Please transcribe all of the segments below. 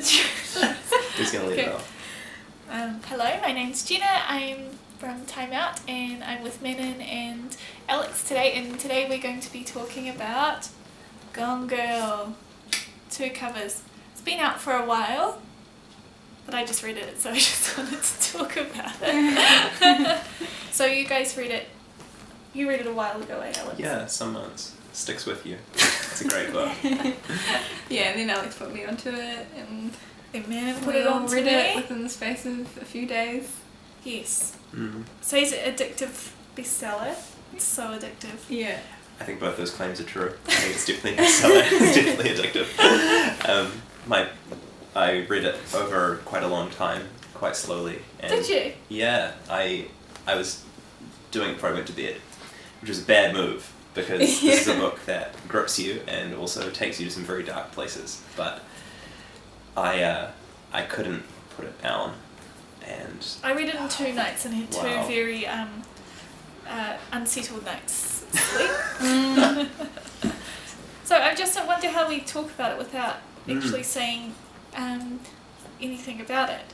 Who's going to lead it off? Hello, my name's Jenna. I'm from Time Out and I'm with Manon and Alex today, and today we're going to be talking about Gone Girl. 2 covers. It's been out for a while, but I just read it, so I just wanted to talk about it. So you guys read it. You read it a while ago, eh, Alex? Yeah, some months. Sticks with you. It's a great book. Yeah, and then Alex put me onto it, and Manon put we it all on to read me. it within the space of a few days. Yes. Mm. So is it addictive bestseller? It's so addictive. Yeah. I think both those claims are true. I think it's definitely a seller. It's definitely addictive. I read it over quite a long time, quite slowly. And Did you? Yeah, I was doing it before I went to bed, which was a bad move because this is a book that grips you and also takes you to some very dark places. But I couldn't put it down, and I read it in 2 nights and had 2 Wow. very unsettled nights sleep. So I just wonder how we talk about it without actually saying anything about it,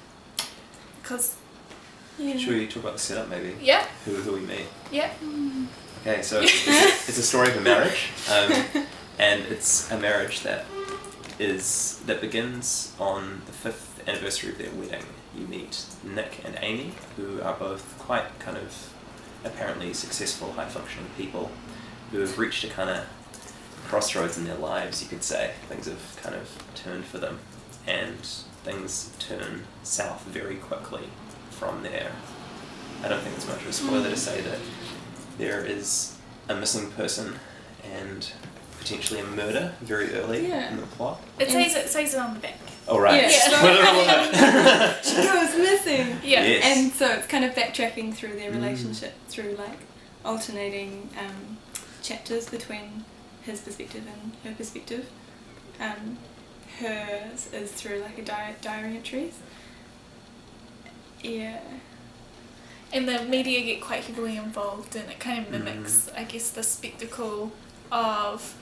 because should we talk about the setup maybe? yeah, Who we meet? yeah, Okay, so it's a story of a marriage, and it's a marriage that begins on the 5th anniversary of their wedding. You meet Nick and Amy, who are both quite kind of apparently successful, high-functioning people who have reached a kind of crossroads in their lives, you could say. Things have kind of turned for them, and things turn south very quickly from there. I don't think it's much of a spoiler to say that there is a missing person and potentially a murder very early in the plot. it says it on the back. Oh, right. Yeah. Spoiler alert! She goes missing. Yeah. Yes. And so it's kind of backtracking through their relationship through like alternating chapters between his perspective and her perspective. Hers is through like a diary entries. Yeah. And the media get quite heavily involved, and it kind of mimics, I guess, the spectacle of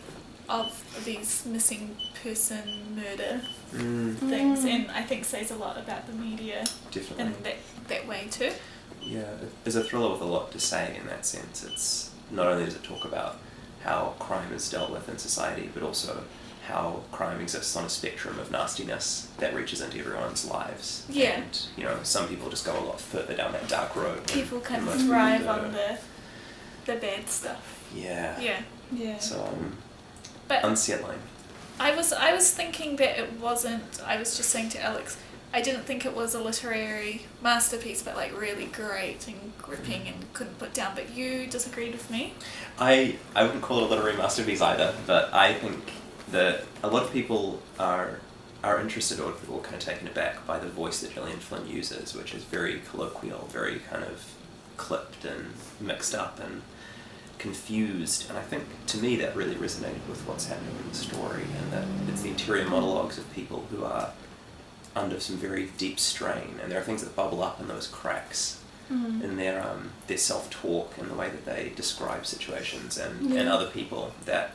these missing person murder things, and I think says a lot about the media Definitely. in that way too. Yeah, there's a thriller with a lot to say in that sense. It's not only does it talk about how crime is dealt with in society, but also how crime exists on a spectrum of nastiness that reaches into everyone's lives. Yeah. And, you know, some people just go a lot further down that dark road. People kind than of most thrive people on do. the bad stuff. Yeah. Yeah. Yeah. So, But unsettling. I was thinking that it wasn't, I was just saying to Alex, I didn't think it was a literary masterpiece, but like really great and gripping and couldn't put down, but you disagreed with me. I wouldn't call it a literary masterpiece either, but I think that a lot of people are interested or kind of taken aback by the voice that Gillian Flynn uses, which is very colloquial, very kind of clipped and mixed up and confused, and I think to me that really resonated with what's happening in the story, and that it's the interior monologues of people who are under some very deep strain, and there are things that bubble up in those cracks in their self-talk and the way that they describe situations and other people that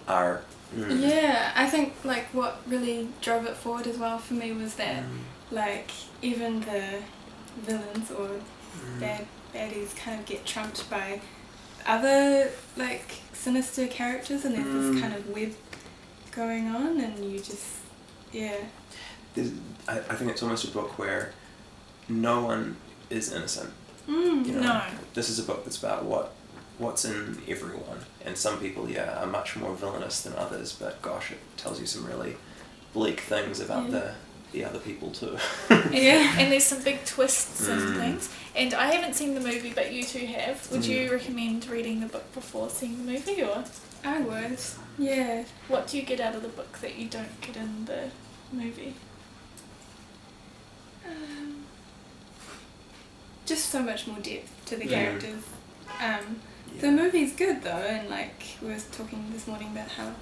are Yeah, I think like what really drove it forward as well for me was that like even the villains or baddies kind of get trumped by other like sinister characters, and there's this kind of web going on, and you just I think it's almost a book where no one is innocent. You know, No. This is a book that's about what's in everyone, and some people are much more villainous than others, but gosh, it tells you some really bleak things about the other people too. And there's some big twists and things, and I haven't seen the movie, but you two have. Would you recommend reading the book before seeing the movie, or I would. Yeah. what do you get out of the book that you don't get in the movie? Just so much more depth to the characters. The movie's good though, and like we were talking this morning about how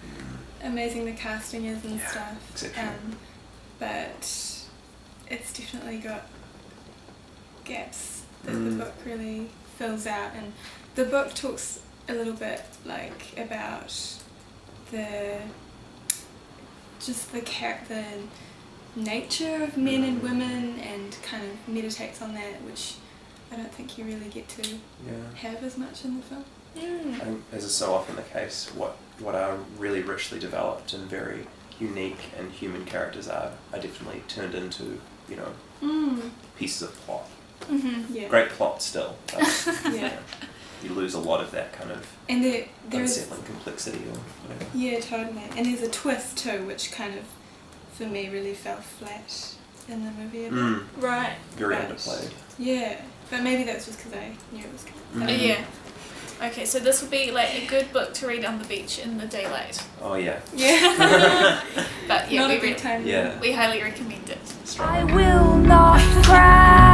amazing the casting is and stuff. Exceptional. But it's definitely got gaps that the book really fills out, and the book talks a little bit like about the nature of men and women and kind of meditates on that, which I don't think you really get to have as much in the film. I think, as is so often the case, what are really richly developed and very unique and human characters are definitely turned into, you know, pieces of plot. Yeah. Great plot still, but Yeah. you lose a lot of that kind of And there's unsettling complexity or whatever. Yeah, totally. And there's a twist too, which kind of, for me, really fell flat in the movie a bit. Right. Very Right. underplayed. Yeah, but maybe that's just because I knew it was coming. Yeah. Okay, so this would be like a good book to read on the beach in the daylight. Oh yeah. Yeah. But yeah, Not we a good time. Yeah. we highly recommend it. Strong. I will not cry.